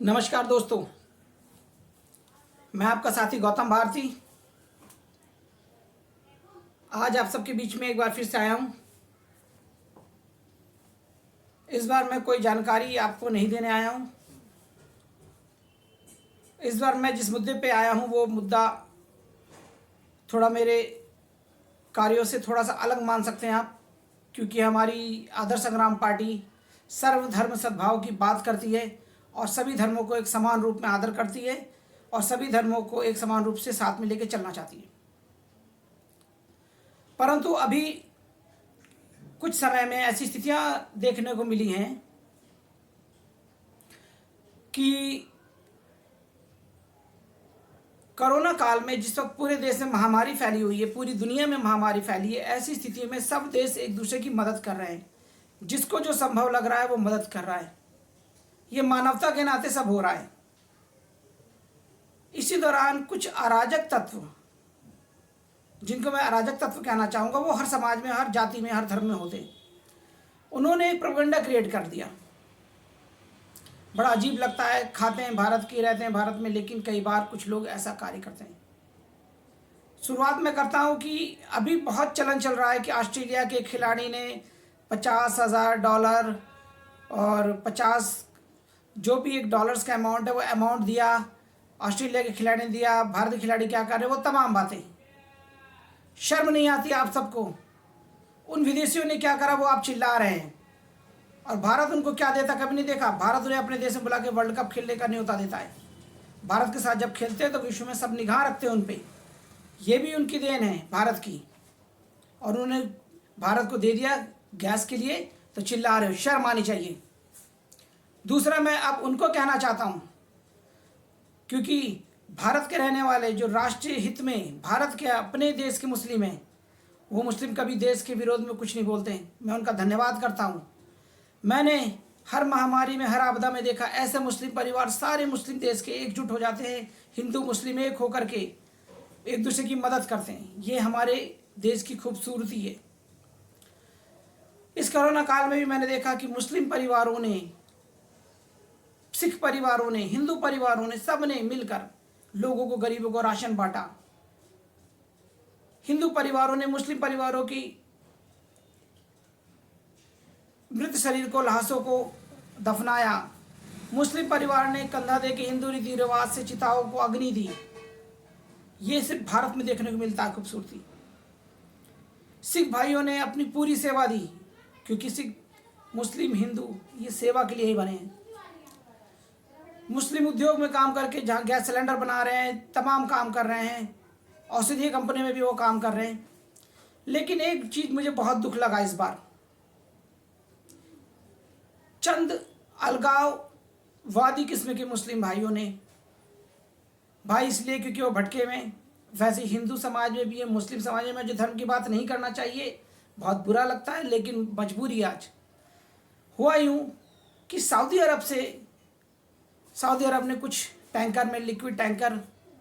नमस्कार दोस्तों, मैं आपका साथी गौतम भारती आज आप सबके बीच में एक बार फिर से आया हूँ। इस बार मैं कोई जानकारी आपको नहीं देने आया हूँ। इस बार मैं जिस मुद्दे पे आया हूँ वो मुद्दा थोड़ा मेरे कार्यों से थोड़ा सा अलग मान सकते हैं आप, क्योंकि हमारी आदर्श संग्राम पार्टी सर्वधर्म सद्भाव की बात करती है और सभी धर्मों को एक समान रूप में आदर करती है और सभी धर्मों को एक समान रूप से साथ में लेकर चलना चाहती है। परंतु अभी कुछ समय में ऐसी स्थितियां देखने को मिली हैं कि कोरोना काल में जिस वक्त पूरे देश में महामारी फैली हुई है, पूरी दुनिया में महामारी फैली है, ऐसी स्थिति में सब देश एक दूसरे की मदद कर रहे हैं। जिसको जो संभव लग रहा है वो मदद कर रहा है। ये मानवता के नाते सब हो रहा है। इसी दौरान कुछ अराजक तत्व, जिनको मैं अराजक तत्व कहना चाहूँगा, वो हर समाज में, हर जाति में, हर धर्म में होते, उन्होंने एक प्रोपेगेंडा क्रिएट कर दिया। बड़ा अजीब लगता है, खाते हैं भारत की, रहते हैं भारत में, लेकिन कई बार कुछ लोग ऐसा कार्य करते हैं। शुरुआत में करता हूँ कि अभी बहुत चलन चल रहा है कि ऑस्ट्रेलिया के खिलाड़ी ने $50,000 और 50 जो भी एक डॉलर्स का अमाउंट है वो अमाउंट दिया, ऑस्ट्रेलिया के खिलाड़ी ने दिया। भारतीय खिलाड़ी क्या कर रहे हैं, वो तमाम बातें। शर्म नहीं आती आप सबको? उन विदेशियों ने क्या करा वो आप चिल्ला रहे हैं, और भारत उनको क्या देता कभी नहीं देखा। भारत उन्हें अपने देश में बुला के वर्ल्ड कप खेलने का न्योता देता है। भारत के साथ जब खेलते हैं तो विश्व में सब निगाह रखते हैं उन पर। यह भी उनकी देन है भारत की, और उन्होंने भारत को दे दिया गैस के लिए, तो चिल्ला रहे हो। शर्म आनी चाहिए। दूसरा, मैं अब उनको कहना चाहता हूं, क्योंकि भारत के रहने वाले जो राष्ट्रीय हित में भारत के अपने देश के मुस्लिम हैं, वो मुस्लिम कभी देश के विरोध में कुछ नहीं बोलते हैं। मैं उनका धन्यवाद करता हूं। मैंने हर महामारी में, हर आपदा में देखा ऐसे मुस्लिम परिवार सारे मुस्लिम देश के एकजुट हो जाते हैं, हिंदू मुस्लिम एक होकर के एक दूसरे की मदद करते हैं। ये हमारे देश की खूबसूरती है। इस कोरोना काल में भी मैंने देखा कि मुस्लिम परिवारों ने, सिख परिवारों ने, हिंदू परिवारों ने, सब ने मिलकर लोगों को, गरीबों को राशन बांटा। हिंदू परिवारों ने मुस्लिम परिवारों की मृत शरीर को, लाशों को दफनाया। मुस्लिम परिवार ने कंधा दे के हिंदू रीति रिवाज से चिताओं को अग्नि दी। ये सिर्फ भारत में देखने को मिलता है खूबसूरती। सिख भाइयों ने अपनी पूरी सेवा दी, क्योंकि सिख, मुस्लिम, हिंदू ये सेवा के लिए ही बने हैं। मुस्लिम उद्योग में काम करके जहाँ गैस सिलेंडर बना रहे हैं, तमाम काम कर रहे हैं। औषधीय कंपनी में भी वो काम कर रहे हैं। लेकिन एक चीज़ मुझे बहुत दुख लगा इस बार, चंद अलगाववादी किस्म के मुस्लिम भाइयों ने, भाई इसलिए क्योंकि वो भटके में, वैसे हिंदू समाज में भी है, मुस्लिम समाज में, जो धर्म की बात नहीं करना चाहिए, बहुत बुरा लगता है, लेकिन मजबूरी आज हुआ यूँ कि सऊदी अरब ने कुछ टैंकर में लिक्विड टैंकर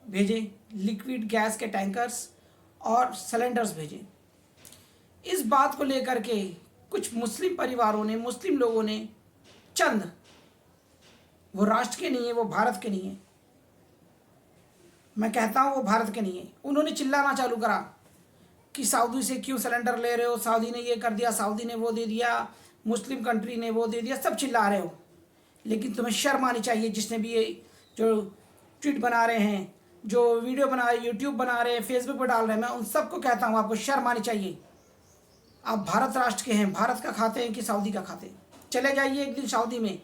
भेजे, लिक्विड गैस के टैंकर्स और सिलेंडर्स भेजे। इस बात को लेकर के कुछ मुस्लिम परिवारों ने, मुस्लिम लोगों ने, चंद, वो राष्ट्र के नहीं है, वो भारत के नहीं है, मैं कहता हूँ वो भारत के नहीं है, उन्होंने चिल्लाना चालू करा कि सऊदी से क्यों सिलेंडर ले रहे हो, सऊदी ने ये कर दिया, सऊदी ने वो दे दिया, मुस्लिम कंट्री ने वो दे दिया, सब चिल्ला रहे हो। लेकिन तुम्हें शर्म आनी चाहिए, जिसने भी ये जो ट्वीट बना रहे हैं, जो वीडियो बना रहे हैं, यूट्यूब बना रहे हैं, फेसबुक पर डाल रहे हैं, मैं उन सबको कहता हूँ आपको शर्म आनी चाहिए। आप भारत राष्ट्र के हैं, भारत का खाते हैं कि सऊदी का खाते हैं? चले जाइए एक दिन सऊदी में,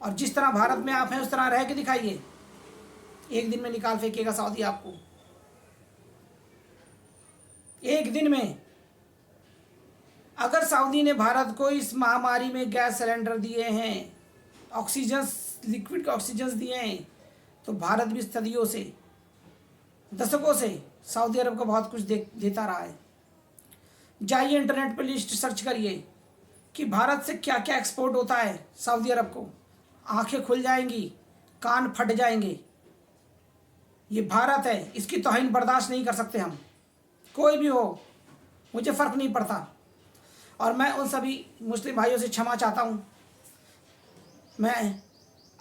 और जिस तरह भारत में आप हैं उस तरह रह के दिखाइए। एक दिन में निकाल फेंकेगा सऊदी आपको, एक दिन में। अगर सऊदी ने भारत को इस महामारी में गैस सिलेंडर दिए हैं, ऑक्सीजन, लिक्विड ऑक्सीजन दिए हैं, तो भारत भी सदियों से, दशकों से सऊदी अरब को बहुत कुछ देता रहा है। जाइए इंटरनेट पर लिस्ट सर्च करिए कि भारत से क्या क्या एक्सपोर्ट होता है सऊदी अरब को, आंखें खुल जाएंगी, कान फट जाएंगे। ये भारत है, इसकी तौहीन बर्दाश्त नहीं कर सकते हम, कोई भी हो, मुझे फ़र्क नहीं पड़ता। और मैं उन सभी मुस्लिम भाइयों से क्षमा चाहता हूँ। मैं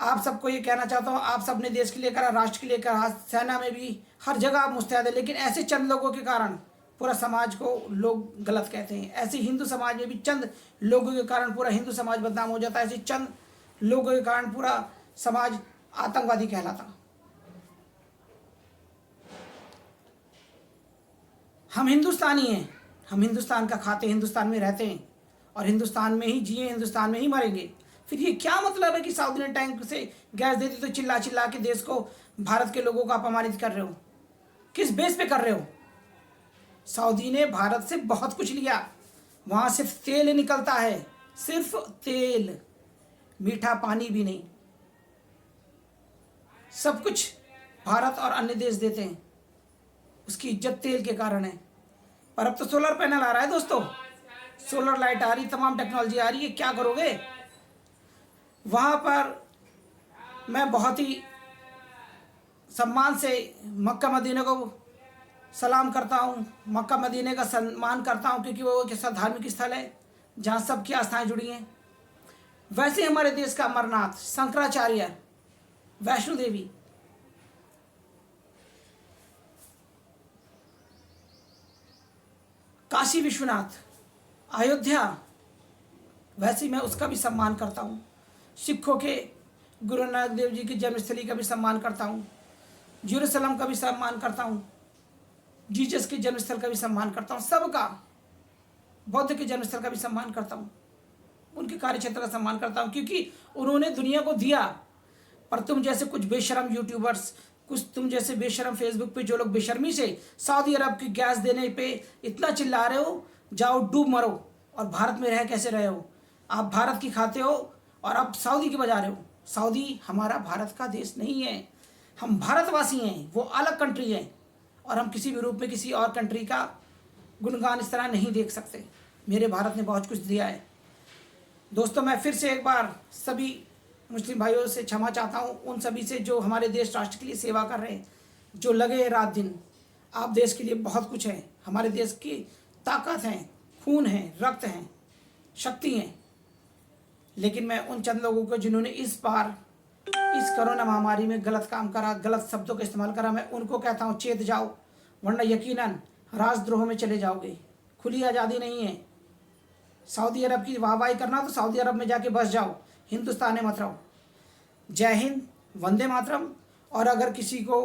आप सबको ये कहना चाहता हूँ, आप सब ने देश के लिए करा, राष्ट्र के लिए करा, सेना में भी, हर जगह आप मुस्तैद है, लेकिन ऐसे चंद लोगों के कारण पूरा समाज को लोग गलत कहते हैं। ऐसे हिंदू समाज में भी चंद लोगों के कारण पूरा हिंदू समाज बदनाम हो जाता है। ऐसे चंद लोगों के कारण पूरा समाज आतंकवादी कहलाता। हम हिंदुस्तानी हैं, हम हिंदुस्तान का खाते, हिंदुस्तान में रहते हैं और हिंदुस्तान में ही जिए, हिंदुस्तान में ही मरेंगे। फिर ये क्या मतलब है कि सऊदी ने टैंक से गैस देती तो चिल्ला चिल्ला के देश को, भारत के लोगों को अपमानित कर रहे हो? किस बेस पे कर रहे हो? सऊदी ने भारत से बहुत कुछ लिया, वहाँ सिर्फ तेल निकलता है, सिर्फ तेल, मीठा पानी भी नहीं। सब कुछ भारत और अन्य देश देते हैं, उसकी इज्जत तेल के कारण है। पर अब तो सोलर पैनल आ रहा है दोस्तों, सोलर लाइट आ रही, तमाम टेक्नोलॉजी आ रही है, क्या करोगे? वहाँ पर मैं बहुत ही सम्मान से मक्का मदीने को सलाम करता हूँ, मक्का मदीने का सम्मान करता हूँ, क्योंकि वो एक ऐसा धार्मिक स्थल है जहाँ सबकी आस्थाएं जुड़ी हैं। वैसे हमारे देश का अमरनाथ, शंकराचार्य, वैष्णो देवी, काशी विश्वनाथ, अयोध्या, वैसे मैं उसका भी सम्मान करता हूँ। सिखों के गुरु नानक देव जी की जन्मस्थली का भी सम्मान करता हूँ, जेरूसलम का भी सम्मान करता हूँ, जीसस के जन्मस्थल का भी सम्मान करता हूँ, सबका, बौद्ध के जन्मस्थल का भी सम्मान करता हूँ, उनके कार्यक्षेत्र का सम्मान करता हूँ, क्योंकि उन्होंने दुनिया को दिया। पर तुम जैसे कुछ बेशरम यूट्यूबर्स, कुछ तुम जैसे बेशरम फेसबुक पे जो लोग बेशर्मी से सऊदी अरब की गैस देने पे इतना चिल्ला रहे हो, जाओ डूब मरो। और भारत में रह कैसे रहे हो? आप भारत की खाते हो और अब सऊदी की बजा रहे हो। सऊदी हमारा भारत का देश नहीं है, हम भारतवासी हैं, वो अलग कंट्री है और हम किसी भी रूप में किसी और कंट्री का गुणगान इस तरह नहीं देख सकते। मेरे भारत ने बहुत कुछ दिया है। दोस्तों, मैं फिर से एक बार सभी मुस्लिम भाइयों से क्षमा चाहता हूँ, उन सभी से जो हमारे देश राष्ट्र के लिए सेवा कर रहे हैं, जो लगे रात दिन। आप देश के लिए बहुत कुछ है, हमारे देश की ताकत है, खून है, रक्त है, शक्ति है। लेकिन मैं उन चंद लोगों को जिन्होंने इस बार इस कोरोना महामारी में गलत काम करा, गलत शब्दों का इस्तेमाल करा, मैं उनको कहता हूँ चेत जाओ, वरना यकीनन राजद्रोह में चले जाओगे। खुली आज़ादी नहीं है। सऊदी अरब की वाहवाही करना तो सऊदी अरब में जाके बस जाओ, हिंदुस्तान में मत रहो। जय हिंद, वंदे मातरम। और अगर किसी को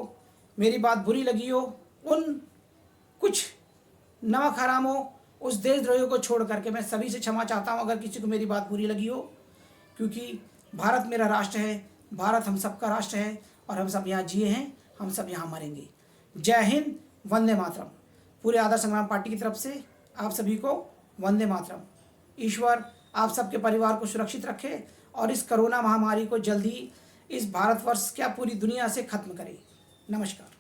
मेरी बात बुरी लगी हो, उन कुछ नमक हराम हो, उस देशद्रोहियों को छोड़ करके मैं सभी से क्षमा चाहता हूँ अगर किसी को मेरी बात बुरी लगी हो, क्योंकि भारत मेरा राष्ट्र है, भारत हम सबका राष्ट्र है और हम सब यहाँ जिए हैं, हम सब यहाँ मरेंगे। जय हिंद, वंदे मातरम। पूरे आदर्श संग्राम पार्टी की तरफ से आप सभी को वंदे मातरम। ईश्वर आप सबके परिवार को सुरक्षित रखे और इस कोरोना महामारी को जल्दी इस भारतवर्ष क्या पूरी दुनिया से खत्म करे। नमस्कार।